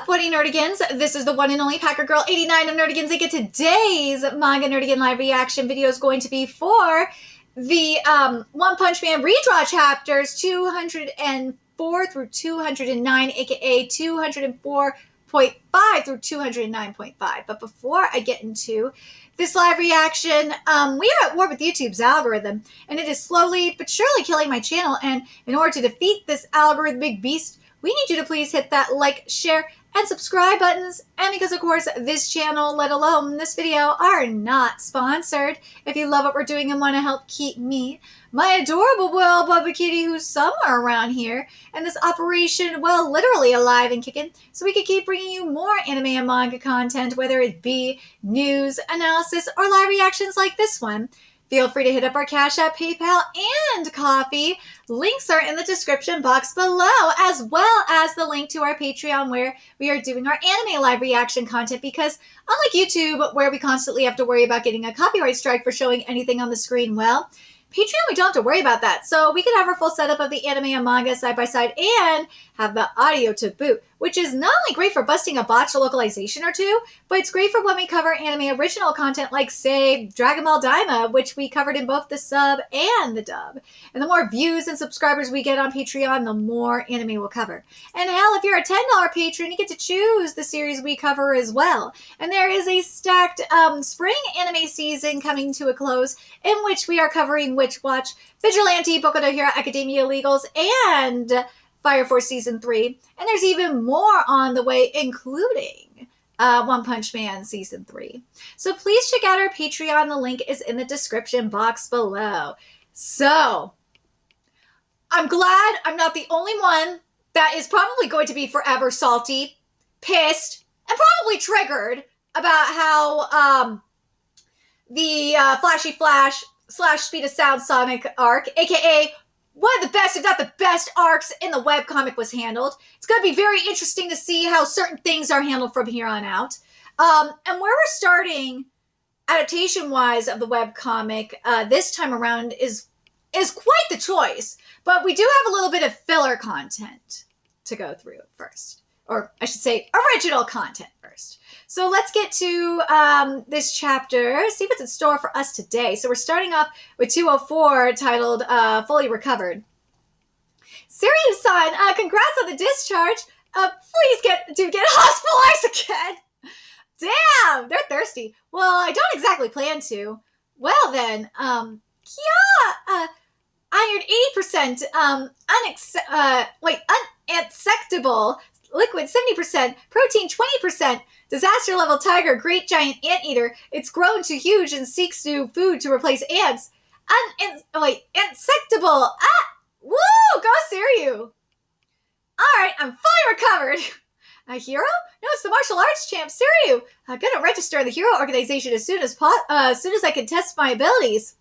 What do nerdigans? This is the one and only Packer Girl 89 of Nerdigans. And today's Manga Nerdigan live reaction video is going to be for the One Punch Man redraw chapters 204 through 209, aka 204.5 through 209.5. But before I get into this live reaction, we are at war with YouTube's algorithm, and it is slowly but surely killing my channel. And in order to defeat this algorithmic beast, we need you to please hit that like, share, and subscribe buttons. And because, of course, this channel, let alone this video, are not sponsored. If you love what we're doing and want to help keep me, my adorable Will Bubba Kitty, who's somewhere around here, and this operation, well, literally alive and kicking, so we can keep bringing you more anime and manga content, whether it be news, analysis, or live reactions like this one. Feel free to hit up our Cash App, PayPal, and Coffee. Links are in the description box below, as well as the link to our Patreon where we are doing our anime live reaction content, because unlike YouTube, where we constantly have to worry about getting a copyright strike for showing anything on the screen, well, Patreon, we don't have to worry about that. So we can have our full setup of the anime and manga side by side and have the audio to boot, which is not only great for busting a botched localization or two, but it's great for when we cover anime original content like, say, Dragon Ball Daima, which we covered in both the sub and the dub. And the more views and subscribers we get on Patreon, the more anime we'll cover. And hell, if you're a $10 patron, you get to choose the series we cover as well. And there is a stacked spring anime season coming to a close, in which we are covering Witch Watch, Vigilante, Boku no Hero Academia Legals, and Fire Force Season 3. And there's even more on the way, including One Punch Man Season 3. So please check out our Patreon. The link is in the description box below. So, I'm glad I'm not the only one that is probably going to be forever salty, pissed, and probably triggered about how the Flashy Flash / Speed of Sound Sonic arc, aka one of the best, if not the best, arcs in the webcomic was handled. It's going to be very interesting to see how certain things are handled from here on out. And where we're starting, adaptation-wise, of the webcomic this time around is quite the choice. But we do have a little bit of filler content to go through first. Or I should say original content first. So let's get to this chapter, see what's in store for us today. So we're starting off with 204, titled Fully Recovered. Sirius-san, congrats on the discharge. Please get hospitalized again. Damn, they're thirsty. Well, I don't exactly plan to. Well then, iron 80%, uninsectable, liquid 70%, protein 20%, disaster level tiger, great giant anteater. It's grown to huge and seeks new food to replace ants. Insectable. Woo! Go Siryu. Alright, I'm fully recovered. A hero? No, it's the martial arts champ, Siryu. I'm gonna register in the hero organization as soon as I can test my abilities.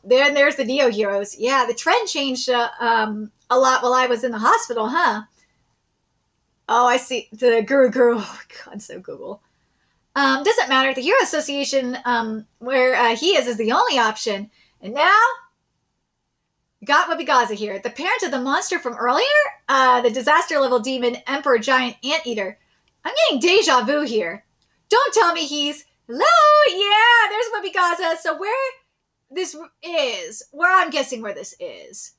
There's the Neo Heroes. Yeah, the trend changed a lot while I was in the hospital, huh? Oh, I see. The Guru. Oh, my God, so Google. Doesn't matter. The Hero Association, where he is the only option. And now, we got Wabigaza here. The parent of the monster from earlier? The disaster level demon, Emperor Giant Anteater. I'm getting deja vu here. Don't tell me he's... Hello? Yeah, there's Wabigaza. So where this is, where I'm guessing where this is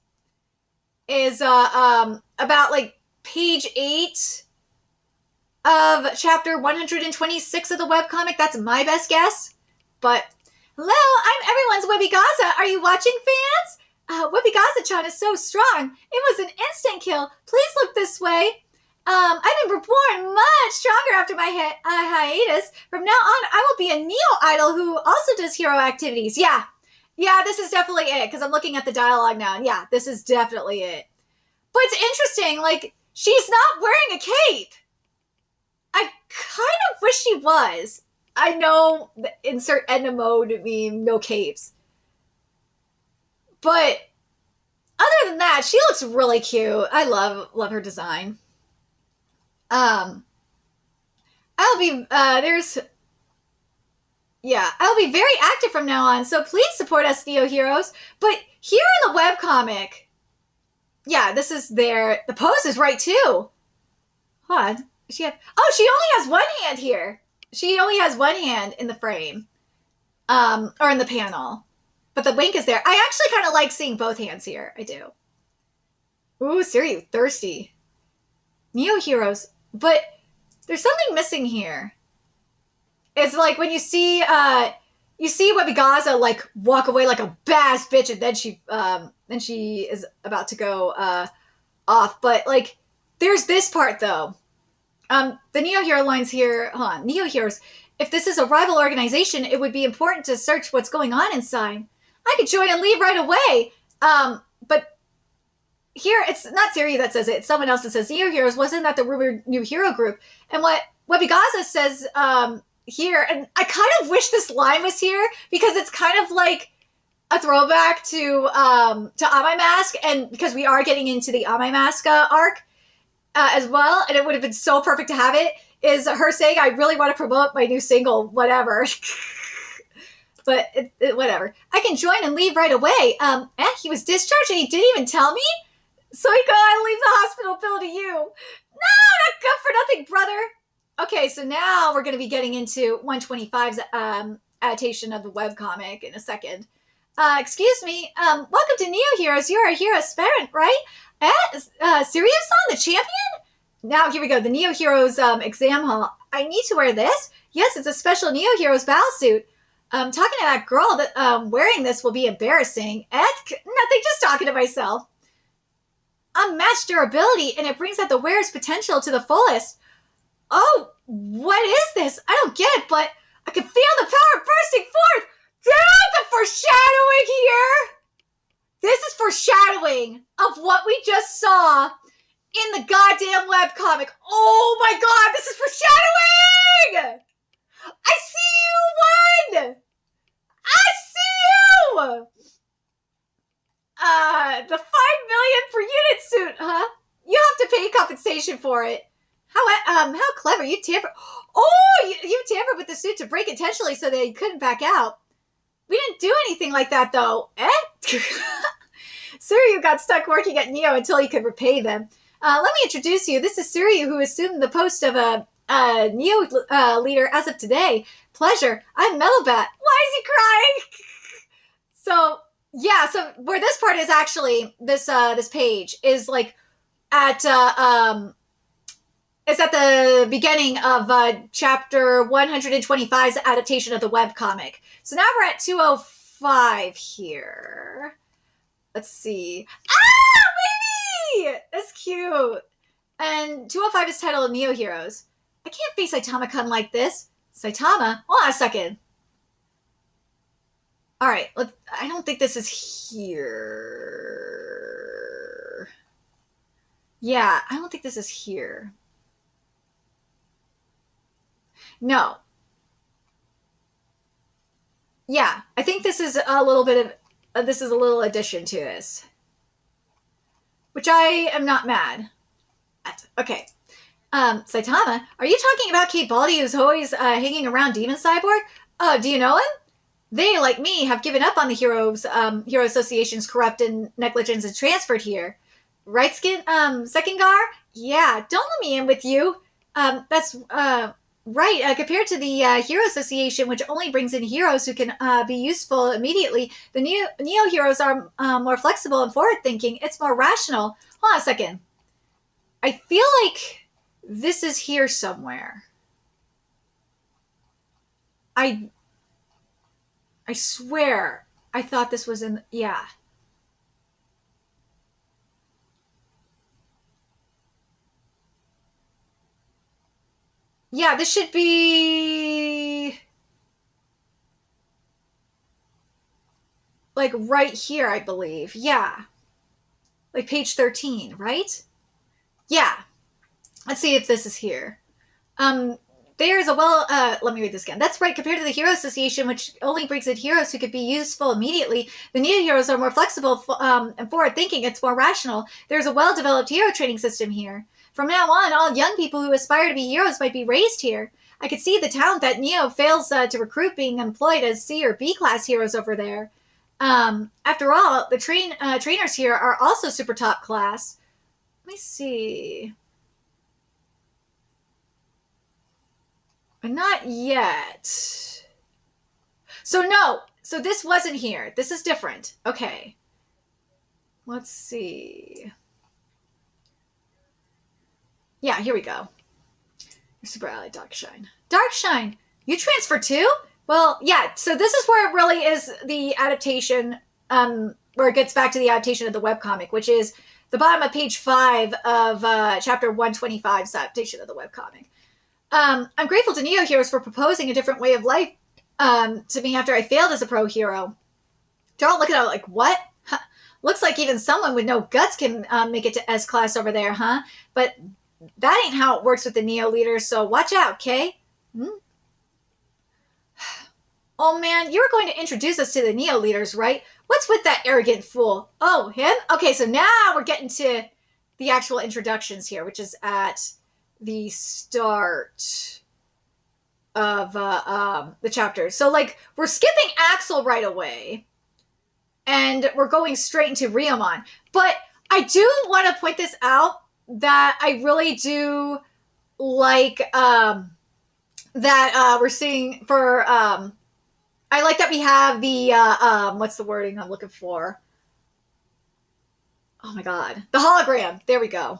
about, like, page 8 of chapter 126 of the webcomic. That's my best guess. But, hello, I'm everyone's Wabigaza. Are you watching, fans? Wabigaza-chan is so strong. It was an instant kill. Please look this way. I've been reborn much stronger after my hiatus. From now on, I will be a neo-idol who also does hero activities. Yeah, this is definitely it, because I'm looking at the dialogue now, and yeah, this is definitely it. But it's interesting, like, she's not wearing a cape. I kind of wish she was. I know, insert Edna mode meme, no capes. But other than that, she looks really cute. I love her design. I'll be very active from now on, so please support us, Neo Heroes. But here in the webcomic, yeah, this is the pose is right too. Hold on. She have, oh, she only has one hand here. She only has one hand in the frame. Or in the panel. But the wink is there. I actually kind of like seeing both hands here. I do. Ooh, Siri, thirsty. Neo Heroes. But there's something missing here. It's like when you see Webigaza like walk away like a badass bitch, and then she is about to go off. But like, there's this part though. The Neo Hero lines here. Hold on, Neo Heroes. If this is a rival organization, it would be important to search what's going on inside. I could join and leave right away. But here, it's not Siri that says it. It's someone else that says Neo Heroes. Wasn't that the rumored new hero group? And what Webigaza says here, and I kind of wish this line was here because it's kind of like a throwback to AMAI Mask, and because we are getting into the AMAI Mask arc as well, and it would have been so perfect to have it, is her saying, I really want to promote my new single, whatever. But whatever. I can join and leave right away. He was discharged and he didn't even tell me? So he gotta leave the hospital bill to you. No, not good for nothing, brother. Okay, so now we're going to be getting into 125's adaptation of the webcomic in a second. Excuse me, welcome to Neo Heroes. You're a hero aspirant, right? Sirius-san, the champion? Now, here we go, the Neo Heroes exam hall. I need to wear this? Yes, it's a special Neo Heroes battle suit. Talking to that girl, that wearing this will be embarrassing. Nothing, just talking to myself. Unmatched durability, and it brings out the wearer's potential to the fullest. Oh, what is this? I don't get it, but I can feel the power bursting forth. Damn, the foreshadowing here. This is foreshadowing of what we just saw in the goddamn webcomic. Oh my god, this is foreshadowing! I see you, one! I see you! The $5 million per unit suit, huh? You have to pay compensation for it. How clever, you tampered. Oh, you tampered with the suit to break intentionally so that you couldn't back out. We didn't do anything like that, though. Suryu got stuck working at Neo until he could repay them. Let me introduce you. This is Suryu, who assumed the post of a Neo leader as of today. Pleasure. I'm Metalbat. Why is he crying? So, yeah, so where this part is actually, this page is like at, it's at the beginning of chapter 125's adaptation of the webcomic. So now we're at 205 here. Let's see. Ah, baby! That's cute. And 205 is titled Neo Heroes. I can't face Saitama-kun like this. Saitama? Hold on a second. All right, I don't think this is here. Yeah, I don't think this is here. No. Yeah, I think this is a little bit of, this is a little addition to this. Which I am not mad at. Okay. Saitama, are you talking about Kate Baldy, who's always hanging around Demon Cyborg? Do you know him? They, like me, have given up on the Hero Association's corrupt and negligence and transferred here. Right, Sekingar? Yeah, don't let me in with you. That's, right. Compared to the Hero Association, which only brings in heroes who can be useful immediately, the Neo Heroes are more flexible and forward-thinking. It's more rational. Hold on a second. I feel like this is here somewhere. I swear I thought this was in... Yeah. Yeah, this should be... like right here, I believe. Yeah. Like page 13, right? Yeah. Let's see if this is here. There's a let me read this again. That's right. Compared to the Hero Association, which only brings in heroes who could be useful immediately, the Neo Heroes are more flexible and forward-thinking. It's more rational. There's a well-developed hero training system here. From now on, all young people who aspire to be heroes might be raised here. I could see the talent that Neo fails to recruit being employed as C or B class heroes over there. After all, the trainers here are also super top class. Let me see. not yet. So no, so this wasn't here. This is different. Okay. Let's see. Yeah, here we go. Super Ally Darkshine. Darkshine, you transfer too? Well, yeah, so this is where it really is the adaptation, where it gets back to the adaptation of the webcomic, which is the bottom of page 5 of chapter 125's adaptation of the webcomic. I'm grateful to Neo Heroes for proposing a different way of life to me after I failed as a pro hero. Don't look at it like, what? Huh. Looks like even someone with no guts can make it to S-Class over there, huh? But that ain't how it works with the Neo leaders, so watch out, Kay? Oh man, you were going to introduce us to the Neo leaders, right? What's with that arrogant fool? Oh, him? Okay, so now we're getting to the actual introductions here, which is at the start of the chapter. So, like, we're skipping Axel right away, and we're going straight into Ryomon. But I do want to point this out, that I really do like that we're seeing for I like that we have the what's the wording I'm looking for? Oh my god, the hologram. There we go.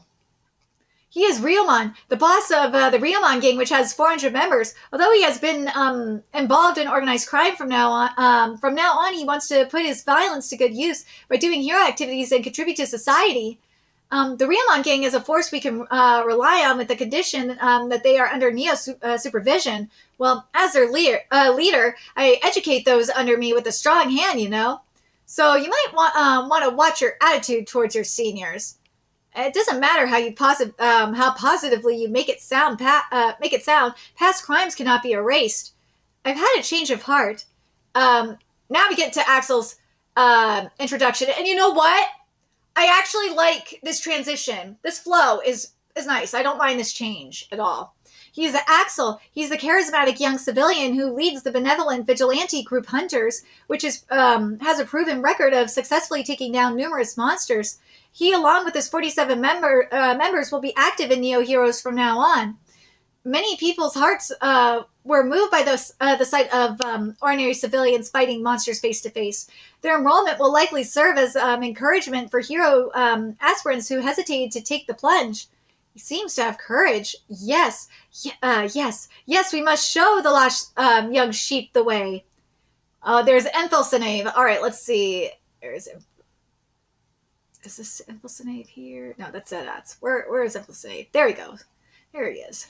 He is Ryomon, the boss of the Ryomon gang, which has 400 members. Although he has been involved in organized crime from now on, he wants to put his violence to good use by doing hero activities and contribute to society. The Ryomon gang is a force we can rely on with the condition that they are under Neo supervision. Well, as their leader, I educate those under me with a strong hand, you know. So you might want to watch your attitude towards your seniors. It doesn't matter how how positively you make it sound. Past crimes cannot be erased. I've had a change of heart. Now we get to Axel's introduction, and you know what? I actually like this transition. This flow is nice. I don't mind this change at all. He's Axel. He's the charismatic young civilian who leads the benevolent vigilante group Hunters, which has a proven record of successfully taking down numerous monsters. He, along with his 47 members, will be active in Neo Heroes from now on. Many people's hearts were moved by the sight of ordinary civilians fighting monsters face to face. Their enrollment will likely serve as encouragement for hero aspirants who hesitated to take the plunge. He seems to have courage. Yes, yes, we must show the lost young sheep the way. There's Enfilsenave. All right, let's see. Is this Enfilsenave here? No, that's Zedats. Where is Enfilsenave? There he goes. There he is.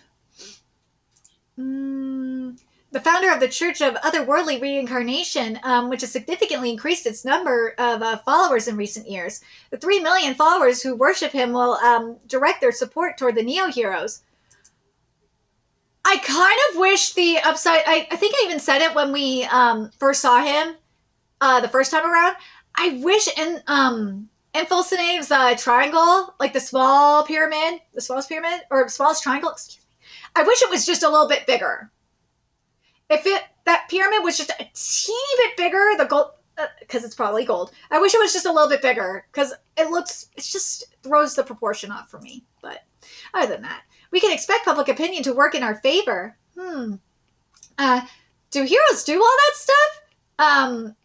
The founder of the Church of Otherworldly Reincarnation, which has significantly increased its number of followers in recent years. The 3 million followers who worship him will direct their support toward the Neo Heroes. I kind of wish the upside... I think I even said it when we first saw him the first time around. I wish in Enfilsenave's triangle, like the smallest pyramid, or smallest triangle, excuse me, I wish it was just a little bit bigger. If that pyramid was just a teeny bit bigger, the gold, because it's probably gold. I wish it was just a little bit bigger, because it just throws the proportion off for me. But other than that, we can expect public opinion to work in our favor. Do heroes do all that stuff?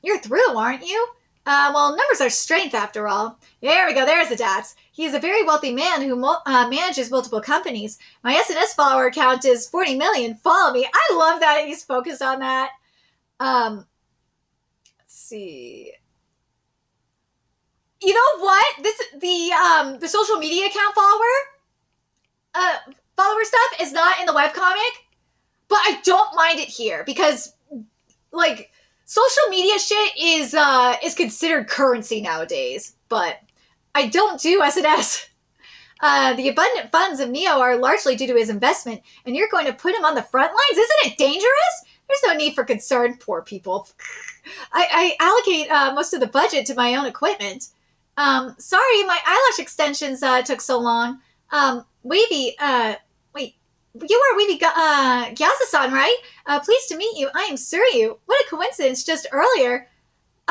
You're through, aren't you? Well, numbers are strength after all. There we go, there's the Dats. He is a very wealthy man who manages multiple companies. My SNS follower count is 40 million. Follow me. I love that he's focused on that. Let's see. You know what? The social media account follower stuff is not in the webcomic, but I don't mind it here because, like, social media shit is considered currency nowadays, but I don't do SNS. The abundant funds of Neo are largely due to his investment, and you're going to put him on the front lines? Isn't it dangerous? There's no need for concern, poor people. I allocate most of the budget to my own equipment. Sorry, my eyelash extensions took so long. Wavy, wait, you are Wavy Gyaza-san, right? Pleased to meet you. I am Suryu. What a coincidence, just earlier.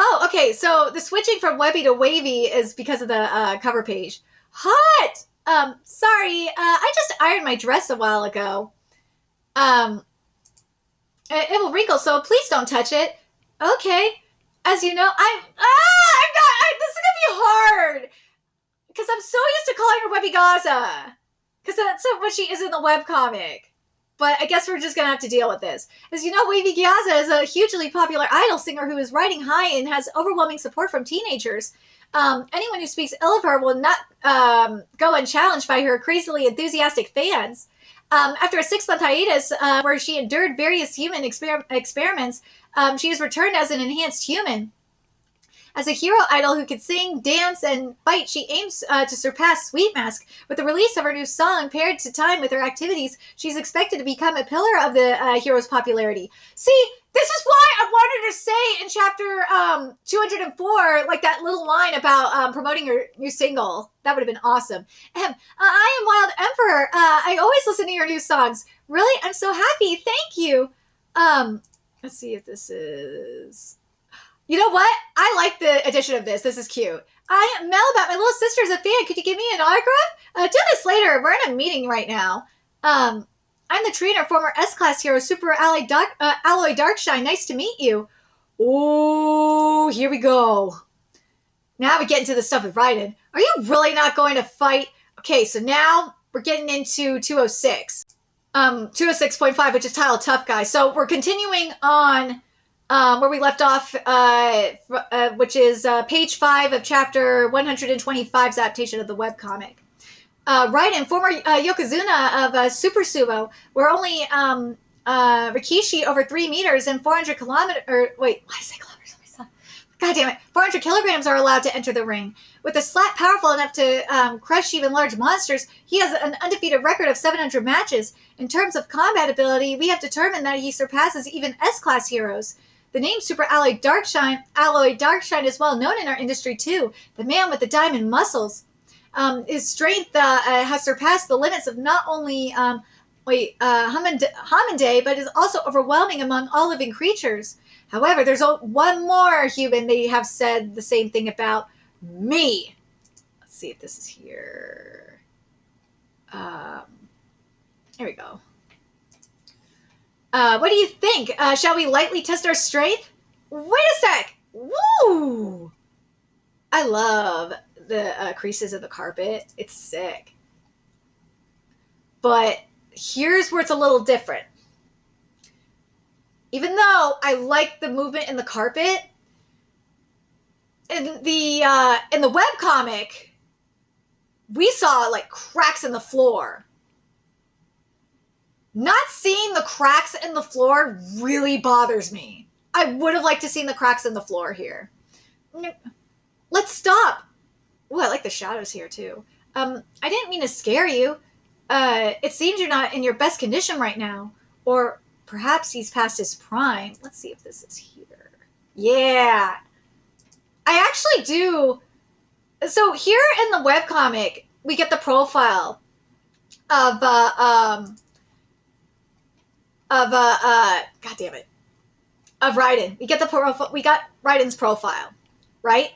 Oh, okay, so the switching from Webby to Wavy is because of the cover page. Hot! Sorry, I just ironed my dress a while ago. It will wrinkle, so please don't touch it. Okay. As you know, I'm not, this is gonna be hard. Because I'm so used to calling her Webby Gaza. Because that's what she is in the webcomic. But I guess we're just going to have to deal with this. As you know, Wavy Giaza is a hugely popular idol singer who is riding high and has overwhelming support from teenagers. Anyone who speaks ill of her will not go unchallenged by her crazily enthusiastic fans. After a 6-month hiatus where she endured various human experiments, she has returned as an enhanced human. As a hero idol who can sing, dance, and fight, she aims to surpass Sweet Mask. With the release of her new song, paired to time with her activities, she's expected to become a pillar of the hero's popularity. See, this is why I wanted to say in chapter 204, like that little line about promoting her new single. That would have been awesome. I am Wild Emperor. I always listen to your new songs. Really? I'm so happy. Thank you. Let's see if this is... You know what? I like the addition of this. This is cute. I am Melbat. My little sister's a fan. Could you give me an autograph? Do this later. We're in a meeting right now. I'm the trainer, former S-Class hero, Super Alloy Darkshine. Nice to meet you. Oh, here we go. Now we get into the stuff with Raiden. Are you really not going to fight? Okay, so now we're getting into 206. 206.5, which is titled Tough Guy. So we're continuing on... where we left off, which is page 5 of chapter 125's adaptation of the webcomic. Raiden, former Yokozuna of Super Sumo, where only Rikishi over 3 meters and 400 kilometers, or wait, why did I say kilometers? God damn it, 400 kilograms are allowed to enter the ring. With a slap powerful enough to crush even large monsters, he has an undefeated record of 700 matches. In terms of combat ability, we have determined that he surpasses even S-Class heroes. The name Super Alloy Darkshine is well known in our industry too. The man with the diamond muscles. His strength has surpassed the limits of not only Hominde, but is also overwhelming among all living creatures. However, there's one more human they have said the same thing about: me. Let's see if this is here. Here we go. What do you think? Shall we lightly test our strength? Wait a sec! Woo! I love the creases of the carpet. It's sick. But here's where it's a little different. Even though I like the movement in the carpet, in the webcomic, we saw like cracks in the floor. Not seeing the cracks in the floor really bothers me. I would have liked to seen the cracks in the floor here. Let's stop. Ooh, I like the shadows here too. I didn't mean to scare you. It seems you're not in your best condition right now. Or perhaps he's past his prime. Let's see if this is here. Yeah. I actually do. So here in the webcomic, we get the profile of God damn it, of Raiden. We get the profile. We got Raiden's profile, right?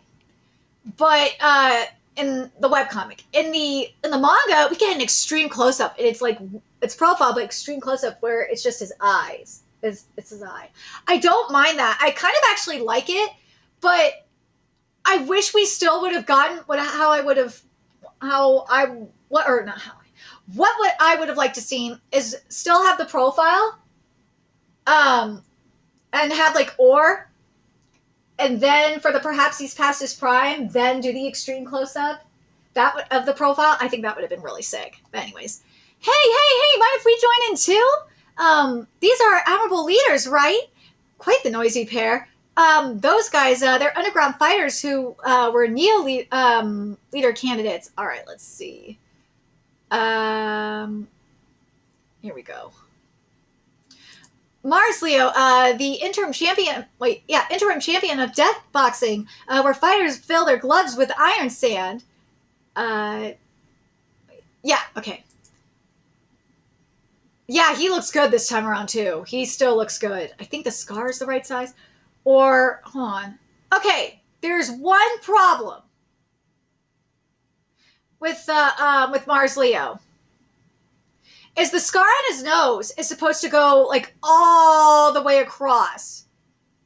But in the webcomic, in the manga, we get an extreme close up. It's like it's profile, but extreme close up where it's just his eyes. It's his eye. I don't mind that. I kind of actually like it, but I wish we still would have gotten what I would have liked to see is still have the profile. And have like or, and then for the perhaps he's past his prime, then do the extreme close up of the profile. I think that would have been really sick. But anyways, hey, mind if we join in too? These are admirable leaders, right? Quite the noisy pair. Those guys, they're underground fighters who were Neo leader candidates. All right, let's see. Here we go. Mars Leo, the interim champion of death boxing, where fighters fill their gloves with iron sand. Yeah, okay. Yeah, he looks good this time around too. He still looks good. I think the scar is the right size. Or, hold on. Okay, there's one problem with Mars Leo. is the scar on his nose is supposed to go like all the way across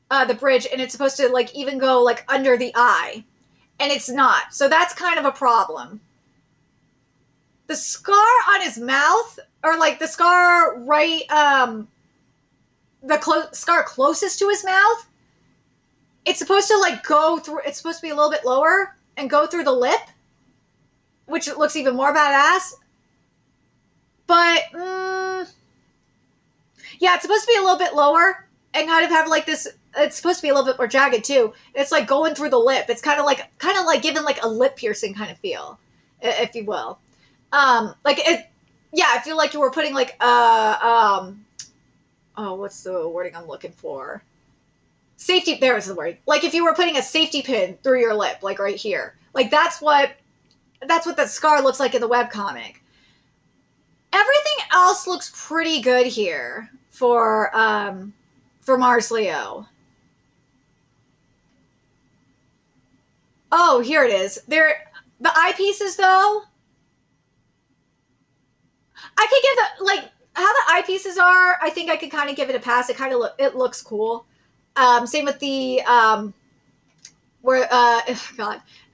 the bridge, and it's supposed to like even go like under the eye, and it's not. So that's kind of a problem. The scar on his mouth, or like the scar right, scar closest to his mouth, it's supposed to like go through. It's supposed to be a little bit lower and go through the lip, which looks even more badass. But yeah, it's supposed to be a little bit lower and kind of have like this. It's supposed to be a little bit more jagged too. It's like going through the lip. It's kind of like giving like a lip piercing kind of feel, if you will. Like it. Yeah, I feel like you were putting like oh, what's the wording I'm looking for? Safety. There is the word. Like if you were putting a safety pin through your lip, like right here. Like that's what that scar looks like in the webcomic. Everything else looks pretty good here for Mars Leo. Oh, here it is. The eyepieces though. I could give the like how the eyepieces are. I think I could kind of give it a pass. It looks cool. Same with the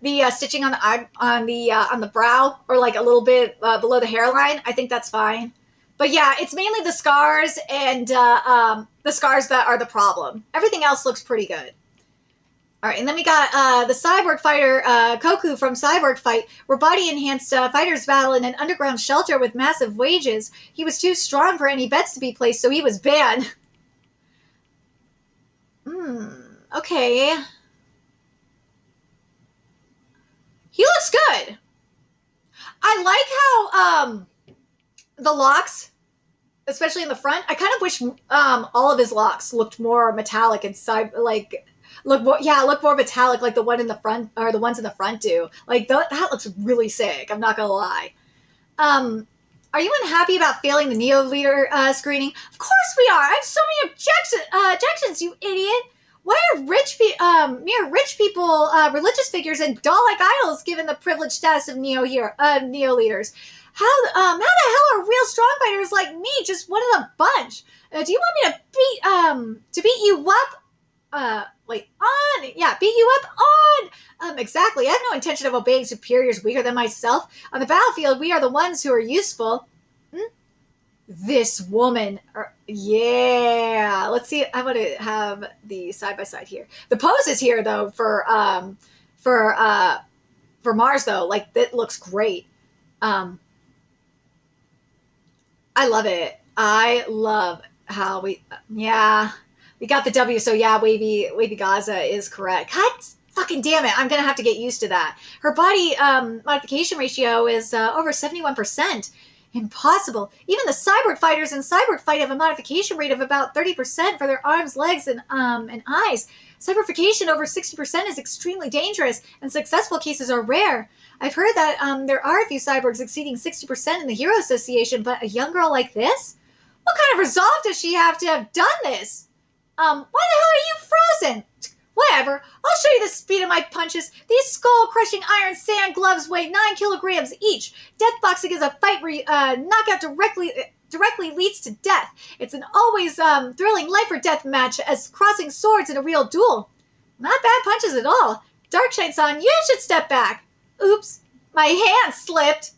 the stitching on the eye, on the brow, or like a little bit below the hairline. I think that's fine. But yeah, it's mainly the scars and the scars that are the problem. Everything else looks pretty good. All right, and then we got the cyborg fighter Koku from Cyborg Fight, where body-enhanced fighters battle in an underground shelter with massive wages. He was too strong for any bets to be placed, so he was banned. Okay. He looks good. I like how the locks, especially in the front, I kind of wish all of his locks looked more metallic and look more metallic like the one in the front, or the ones in the front do. Like that looks really sick. I'm not gonna lie. Are you unhappy about failing the Neo leader screening? Of course we are. I have so many objections, you idiot. Why are mere rich people, religious figures, and doll-like idols given the privileged status of Neo leaders? How the hell are real strong fighters like me just one of the bunch? Do you want me to beat you up? Beat you up on. Exactly. I have no intention of obeying superiors weaker than myself. On the battlefield, we are the ones who are useful. This woman, yeah. Let's see. I want to have the side by side here. The poses here, though, for Mars, though, like that looks great. I love it. I love how we got the W. So yeah, wavy Gaza is correct. God fucking damn it! I'm gonna have to get used to that. Her body modification ratio is over 71%. Impossible. Even the cyborg fighters in Cyborg Fight have a modification rate of about 30% for their arms, legs, and eyes. Cyberfication over 60% is extremely dangerous, and successful cases are rare. I've heard that there are a few cyborgs exceeding 60% in the Hero Association, but a young girl like this? What kind of resolve does she have to have done this? Why the hell are you frozen? Whatever. I'll show you the speed of my punches. These skull-crushing iron sand gloves weigh 9 kilograms each. Death boxing is a fight where knockout directly leads to death. It's an always thrilling life-or-death match as crossing swords in a real duel. Not bad punches at all. Darkshine's-san, you should step back. Oops. My hand slipped.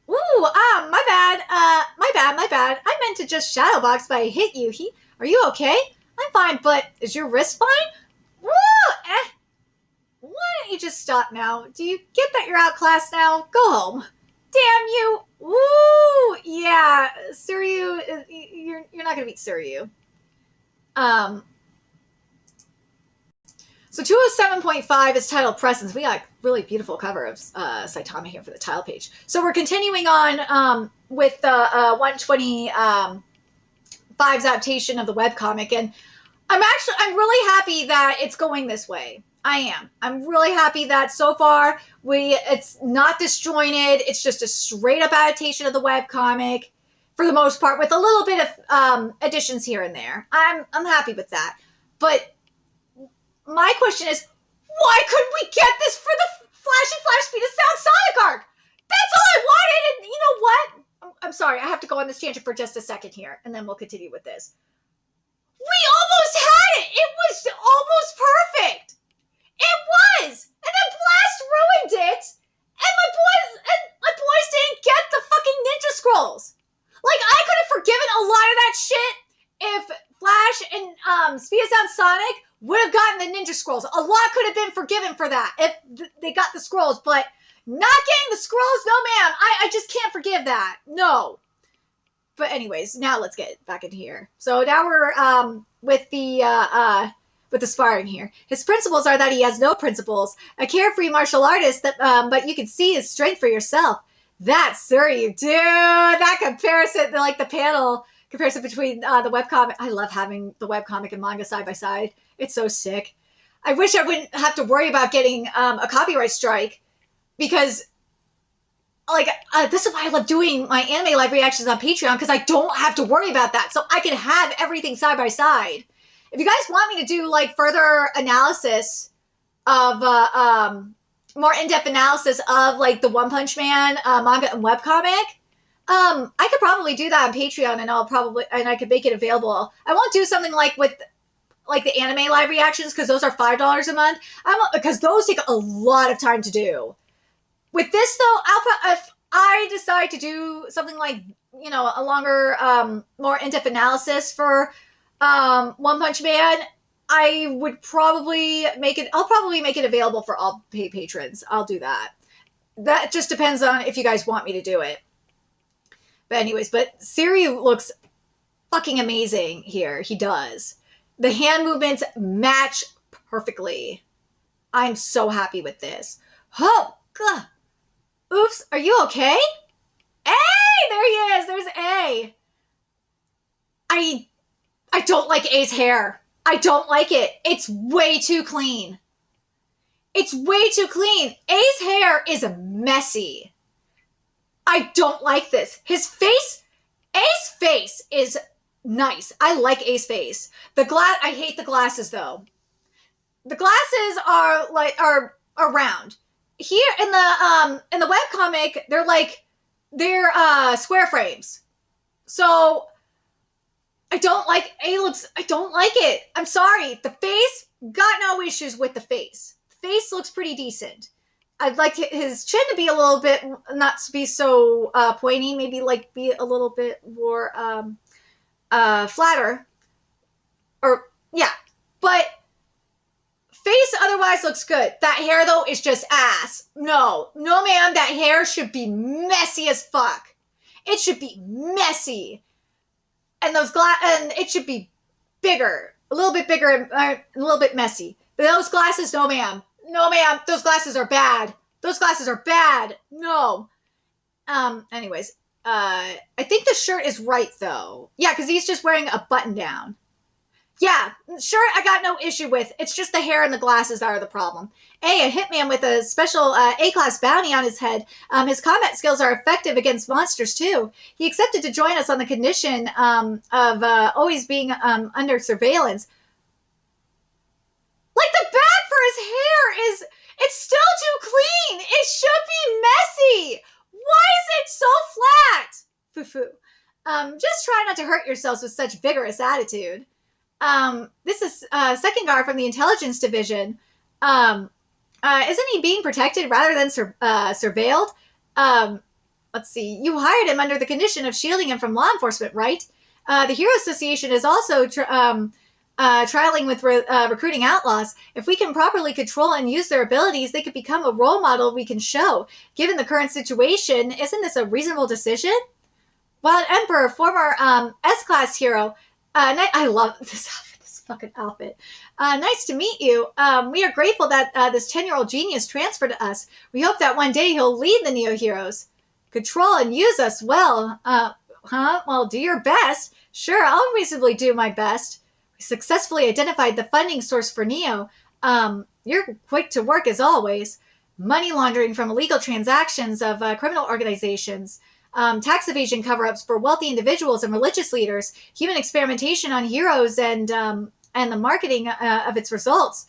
Ooh, my bad. My bad. I meant to just shadow box, but I hit you. Are you okay? I'm fine, but is your wrist fine? Woo! Why don't you just stop now? Do you get that you're outclassed now? Go home. Damn you! Woo! Yeah, Suryu, you're not gonna beat Suryu. So 207.5 is titled Presence. We got a really beautiful cover of Saitama here for the title page. So we're continuing on with the 125's adaptation of the webcomic, and I'm really happy that it's going this way. I am. I'm really happy that so far it's not disjointed. It's just a straight up adaptation of the webcomic for the most part, with a little bit of additions here and there. I'm happy with that. But my question is, why couldn't we get this for the Flash speed of Sound Sonic arc? That's all I wanted, and you know what? I'm sorry, I have to go on this tangent for just a second here, and then we'll continue with this. We almost had it! It was almost perfect! It was! And then Blast ruined it! And my boys didn't get the fucking ninja scrolls! Like, I could have forgiven a lot of that shit if Flash and Speed Sound Sonic would have gotten the ninja scrolls. A lot could have been forgiven for that if they got the scrolls, but not getting the scrolls, no ma'am. I just can't forgive that. No. But anyways, now let's get back into here. So now we're with the sparring here. His principles are that he has no principles. A carefree martial artist, that but you can see his strength for yourself. That's Surrey, dude. That comparison, like the panel comparison between the webcomic. I love having the webcomic and manga side by side. It's so sick. I wish I wouldn't have to worry about getting a copyright strike, because like this is why I love doing my anime live reactions on Patreon, because I don't have to worry about that. So I can have everything side by side. If you guys want me to do like further analysis of more in-depth analysis of like the One Punch Man manga and webcomic, I could probably do that on Patreon, and I could make it available. I won't do something like with like the anime live reactions, because those are $5 a month. Because those take a lot of time to do. With this though, if I decide to do something like, you know, a longer, more in-depth analysis for One Punch Man, I would probably make it. I'll probably make it available for all patrons. I'll do that. That just depends on if you guys want me to do it. But anyways, Siri looks fucking amazing here. He does. The hand movements match perfectly. I'm so happy with this. Oh, God. Oops, are you okay? A! There he is. There's A. I don't like A's hair. I don't like it. It's way too clean. It's way too clean. A's hair is messy. I don't like this. His face, A's face is nice. I like A's face. I hate the glasses though. The glasses are round. Here in the webcomic, they're square frames. So I don't like I don't like it. I'm sorry. The face, got no issues with the face. The face looks pretty decent. I'd like his chin to be a little bit, not to be so pointy, maybe like be a little bit more flatter. Or yeah, but face otherwise looks good. That hair though is just ass. No ma'am, that hair should be messy as fuck. It should be messy. And and it should be bigger, a little bit bigger, and a little bit messy. But those glasses, no ma'am. No ma'am, those glasses are bad. Those glasses are bad. No. Anyways, I think the shirt is right though. Yeah, because he's just wearing a button down. Yeah, shirt I got no issue with. It's just the hair and the glasses that are the problem. A hitman with a special A-class bounty on his head. His combat skills are effective against monsters too. He accepted to join us on the condition of always being under surveillance. Like the bag for his hair it's still too clean. It should be messy. Why is it so flat? Foo-foo. Just try not to hurt yourselves with such vigorous attitude. This is second guard from the intelligence division. Isn't he being protected rather than surveilled? Let's see. You hired him under the condition of shielding him from law enforcement, right? The Hero Association is also trialing with recruiting outlaws. If we can properly control and use their abilities, they could become a role model we can show. Given the current situation, isn't this a reasonable decision? Wild Emperor, former S-class hero. I love this outfit, this fucking outfit. Nice to meet you. We are grateful that this 10-year-old genius transferred to us. We hope that one day he'll lead the Neo Heroes. Control and use us well. Well, do your best. Sure, I'll reasonably do my best. We successfully identified the funding source for Neo. You're quick to work as always. Money laundering from illegal transactions of criminal organizations. Tax evasion cover-ups for wealthy individuals and religious leaders, human experimentation on heroes, and the marketing of its results.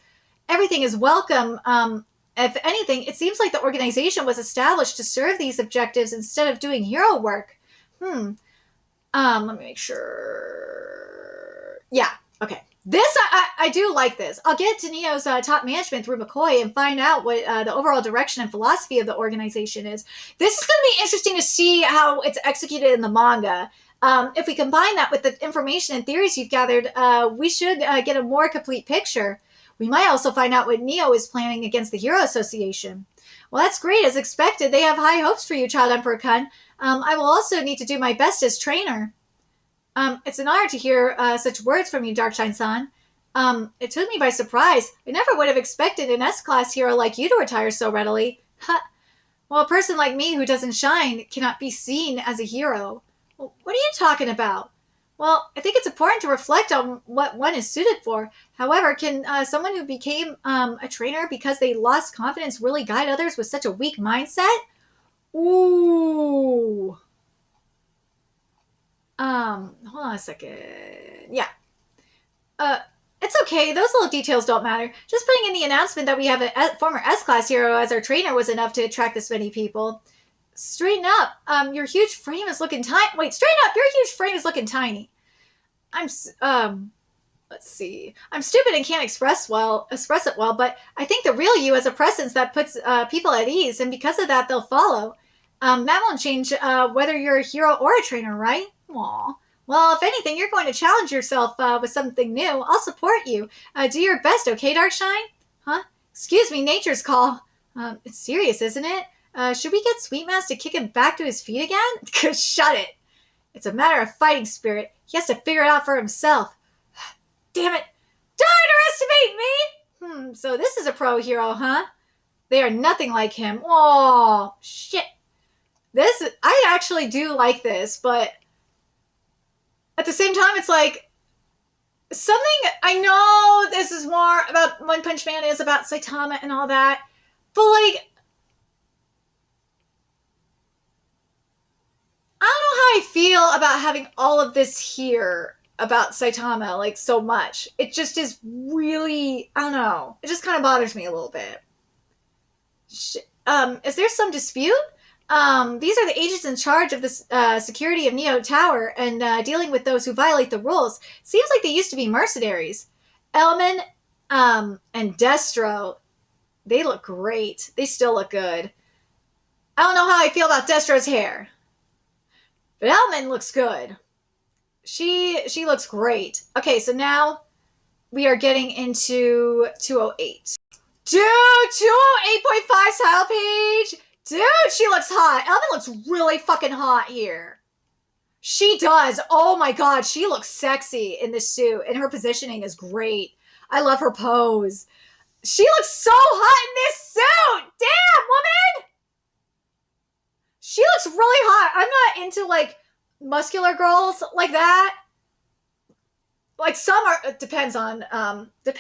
Everything is welcome. If anything, it seems like the organization was established to serve these objectives instead of doing hero work. Let me make sure. Yeah, okay. This, I do like this. I'll get to Neo's top management through McCoy and find out what the overall direction and philosophy of the organization is. This is going to be interesting to see how it's executed in the manga. If we combine that with the information and theories you've gathered, we should get a more complete picture. We might also find out what Neo is planning against the Hero Association. Well, that's great. As expected, they have high hopes for you, Child Emperor Kun. I will also need to do my best as trainer. It's an honor to hear such words from you, Darkshine-san. It took me by surprise. I never would have expected an S-class hero like you to retire so readily. Well, a person like me who doesn't shine cannot be seen as a hero. Well, what are you talking about? Well, I think it's important to reflect on what one is suited for. However, can someone who became a trainer because they lost confidence really guide others with such a weak mindset? Ooh. Hold on a second. Yeah. It's okay. Those little details don't matter. Just putting in the announcement that we have a former S-class hero as our trainer was enough to attract this many people. Straighten up. Your huge frame is looking tiny. Wait, straighten up. Your huge frame is looking tiny. Let's see. I'm stupid and can't express it well, but I think the real you has a presence that puts people at ease, and because of that, they'll follow. That won't change whether you're a hero or a trainer, right? Aw. Well, if anything, you're going to challenge yourself with something new. I'll support you. Do your best, okay, Darkshine? Huh? Excuse me, nature's call. It's serious, isn't it? Should we get Sweetmass to kick him back to his feet again? Shut it. It's a matter of fighting spirit. He has to figure it out for himself. Damn it. Don't underestimate me! So this is a pro hero, huh? They are nothing like him. Oh, shit. I actually do like this, but at the same time, it's like something. I know this is more about One Punch Man is about Saitama and all that, but like, I don't know how I feel about having all of this here about Saitama, like, so much. It just is really, I don't know. It just kind of bothers me a little bit. Is there some dispute? These are the agents in charge of the security of Neo Tower and dealing with those who violate the rules. Seems like they used to be mercenaries. Elman, and Destro, they look great. They still look good. I don't know how I feel about Destro's hair, but Elman looks good. She looks great. Okay, so now we are getting into 208. Dude, 208.5 style page. Dude, she looks hot. Elvin looks really fucking hot here. She does. Oh my god, she looks sexy in this suit, and her positioning is great. I love her pose. She looks so hot in this suit. Damn, woman. She looks really hot. I'm not into, like, muscular girls like that. Like, some are, depends on the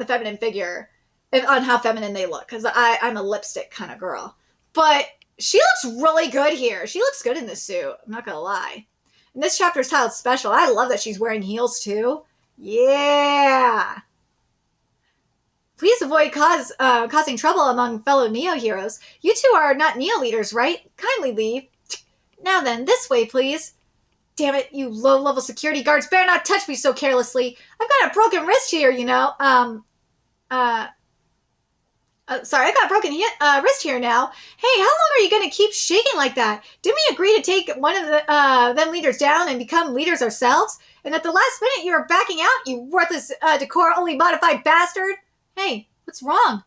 feminine figure, and on how feminine they look, because I'm a lipstick kind of girl. But she looks really good here. She looks good in this suit. I'm not gonna lie. And this chapter is titled Special. I love that she's wearing heels too. Yeah. Please avoid causing trouble among fellow Neo heroes. You two are not Neo leaders, right? Kindly leave. Now then, this way, please. Damn it, you low-level security guards better not touch me so carelessly. I've got a broken wrist here, you know. Sorry, I got a broken wrist here now. Hey, how long are you going to keep shaking like that? Didn't we agree to take one of them leaders down and become leaders ourselves? And at the last minute, you were backing out, you worthless, decor-only modified bastard. Hey, what's wrong?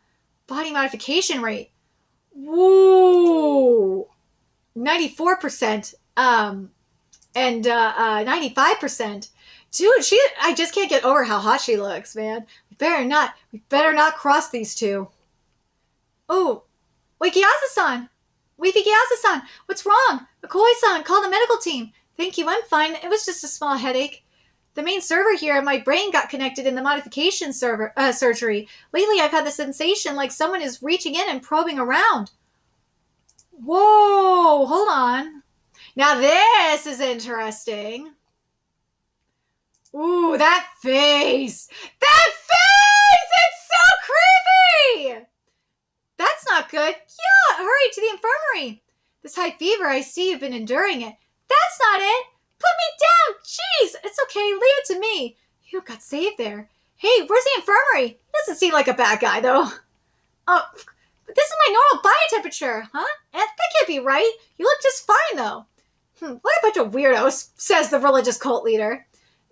Body modification rate. Woo! 94%. And 95%. Dude, I just can't get over how hot she looks, man. We better not cross these two. Oh, wait, Gyaza-san! Weepy Gyaza-san, what's wrong? McCoy-san, call the medical team. Thank you, I'm fine. It was just a small headache. The main server here and my brain got connected in the modification surgery. Lately, I've had the sensation like someone is reaching in and probing around. Whoa, hold on. Now this is interesting. Ooh, that face! That face! It's so creepy! That's not good. Yeah, hurry to the infirmary. This high fever, I see you've been enduring it. That's not it. Put me down. Jeez, it's okay. Leave it to me. You got saved there. Hey, where's the infirmary? He doesn't seem like a bad guy, though. Oh, but this is my normal body temperature, huh? That can't be right. You look just fine, though. What a bunch of weirdos, says the religious cult leader.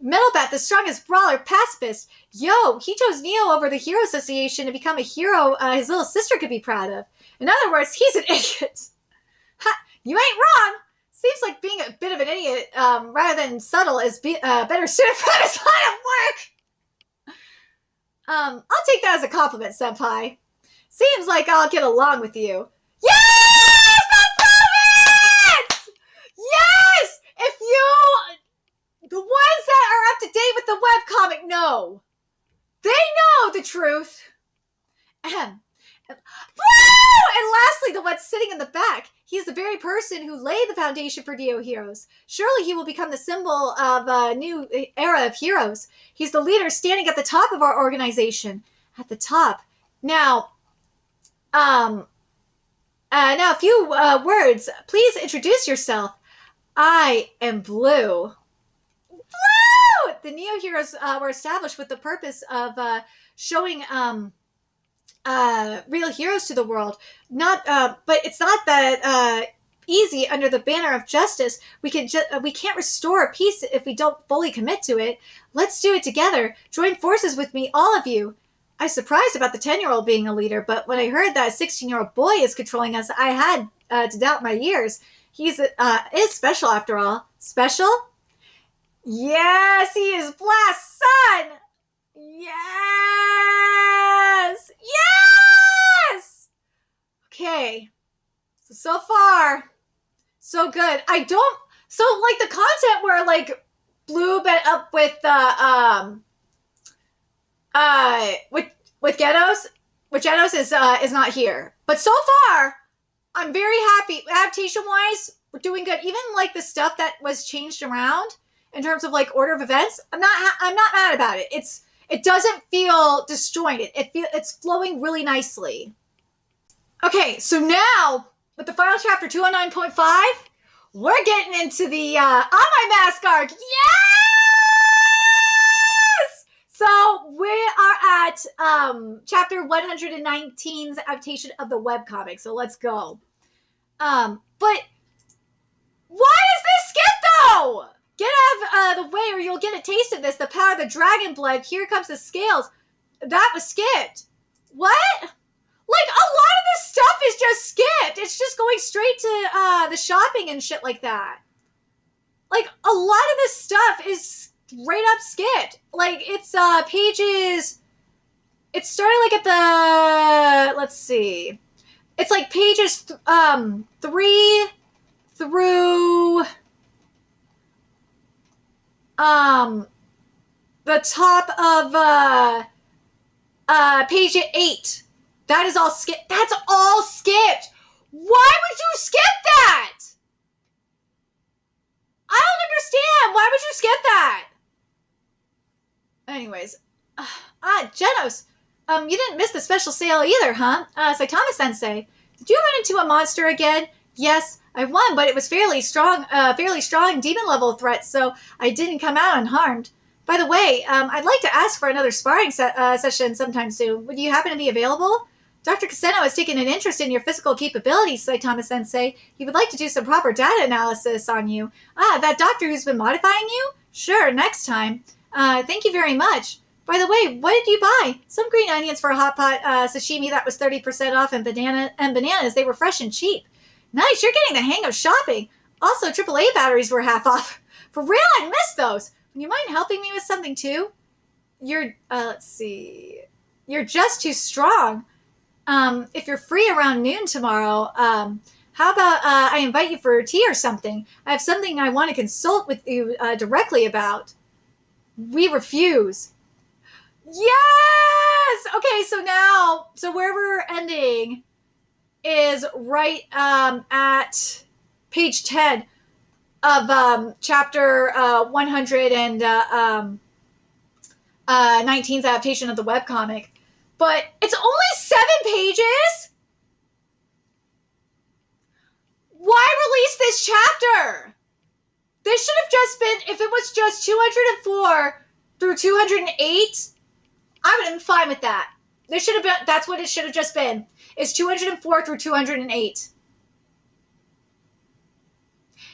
Metalbat, the strongest brawler, pacifist. Yo, he chose Neo over the Hero Association to become a hero his little sister could be proud of. In other words, he's an idiot. Ha, you ain't wrong. Seems like being a bit of an idiot, rather than subtle, is better suited for this line of work. I'll take that as a compliment, Senpai. Seems like I'll get along with you. Yes! That's it! Yes! If you... The ones that are up to date with the webcomic know. They know the truth. Ahem. And lastly, the one sitting in the back. He is the very person who laid the foundation for Neo Heroes. Surely he will become the symbol of a new era of heroes. He's the leader standing at the top of our organization. At the top. Now, now a few words. Please introduce yourself. I am Blue. Blue! The Neo Heroes were established with the purpose of showing real heroes to the world. But it's not that easy under the banner of justice. We can't restore peace if we don't fully commit to it. Let's do it together. Join forces with me, all of you. I was surprised about the 10-year-old being a leader, but when I heard that a 16-year-old boy is controlling us, I had to doubt my ears. He's is special after all. Special? Yes, he is Blast's son! Yes! Yes! Okay. So far, so good. So like the content where like Blue met up with Genos is not here. But so far, I'm very happy. Adaptation wise, we're doing good. Even like the stuff that was changed around in terms of like order of events, I'm not mad about it. It doesn't feel disjointed. It's flowing really nicely. Okay, so now with the final chapter 209.5, we're getting into the AMAI mask arc. Yes! So we are at chapter 119's adaptation of the webcomic. So let's go. But why is this skip though? Get out of the way or you'll get a taste of this. The power of the dragon blood. Here comes the scales. That was skipped. What? Like, a lot of this stuff is just skipped. It's just going straight to the shopping and shit like that. Like, a lot of this stuff is straight up skipped. Like, it's pages... It started, like, at the... Let's see. It's, like, pages 3 through... the top of page 8. That is all skipped. That's all skipped. Why would you skip that? I don't understand. Why would you skip that? Anyways, Genos, you didn't miss the special sale either, huh? Saitama-sensei, did you run into a monster again? Yes, I won, but it was fairly strong demon level threat, so I didn't come out unharmed. By the way, I'd like to ask for another sparring session sometime soon. Would you happen to be available? Dr. Kaseno has taken an interest in your physical capabilities, Saitama-sensei. He would like to do some proper data analysis on you. That doctor who's been modifying you? Sure, next time. Thank you very much. By the way, what did you buy? Some green onions for a hot pot sashimi that was 30% off, and bananas. They were fresh and cheap. Nice, you're getting the hang of shopping. Also, AAA batteries were half off. For real, I missed those. Would you mind helping me with something too? Let's see. You're just too strong. If you're free around noon tomorrow, how about I invite you for tea or something? I have something I want to consult with you directly about. We refuse. Yes! Okay, so where we're ending is right at page 10 of chapter 119's adaptation of the webcomic. But it's only 7 pages? Why release this chapter? This should have just been, if it was just 204 through 208, I would have been fine with that. This should have been, that's what it should have just been, is 204 through 208.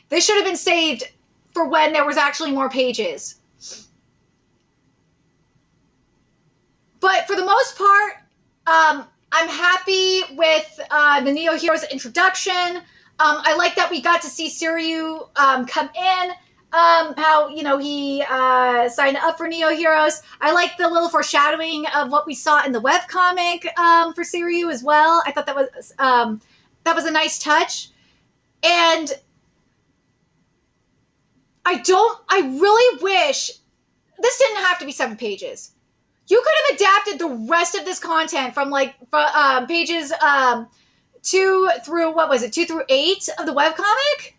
This should have been saved for when there was actually more pages. But for the most part, I'm happy with the Neo Heroes introduction. I like that we got to see Siryu come in, how, you know, he signed up for Neo Heroes. I like the little foreshadowing of what we saw in the webcomic for Siryu as well. I thought that was a nice touch. And I really wish, this didn't have to be 7 pages. You could have adapted the rest of this content from like pages 2 through, what was it, 2 through 8 of the webcomic?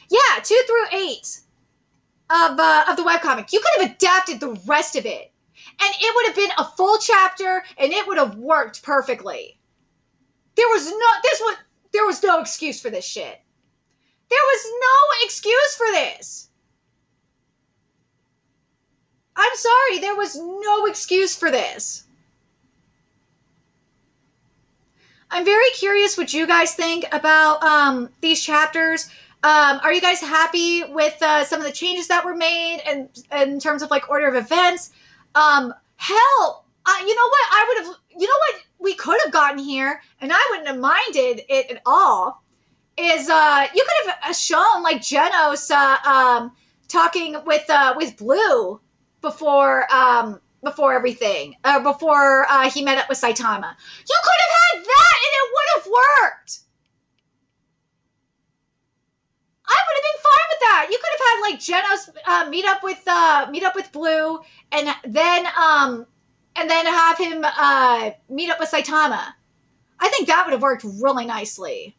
Yeah, 2 through 8 of the webcomic. You could have adapted the rest of it. And it would have been a full chapter, and it would have worked perfectly. There was no excuse for this shit. There was no excuse for this. I'm sorry, there was no excuse for this. I'm very curious what you guys think about these chapters. Are you guys happy with some of the changes that were made and in terms of like order of events? Hell, you know what? You know what we could have gotten here, and I wouldn't have minded it at all, is you could have shown like Genos talking with Blue before everything, before he met up with Saitama. You could have had that, and it would have worked. I would have been fine with that. You could have had like Genos meet up with Blue, and then have him meet up with Saitama. I think that would have worked really nicely.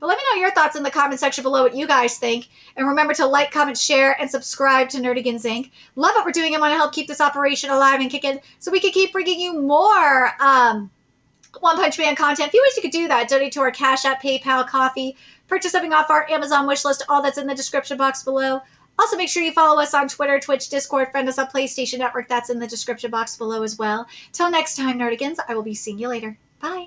But let me know your thoughts in the comment section below, what you guys think. And remember to like, comment, share, and subscribe to Nerdigans Inc. Love what we're doing and want to help keep this operation alive and kicking so we can keep bringing you more One Punch Man content. A few ways you could do that. Donate to our Cash App, PayPal, Coffee. Purchase something off our Amazon wish list. All that's in the description box below. Also, make sure you follow us on Twitter, Twitch, Discord. Friend us on PlayStation Network. That's in the description box below as well. Till next time, Nerdigans, I will be seeing you later. Bye.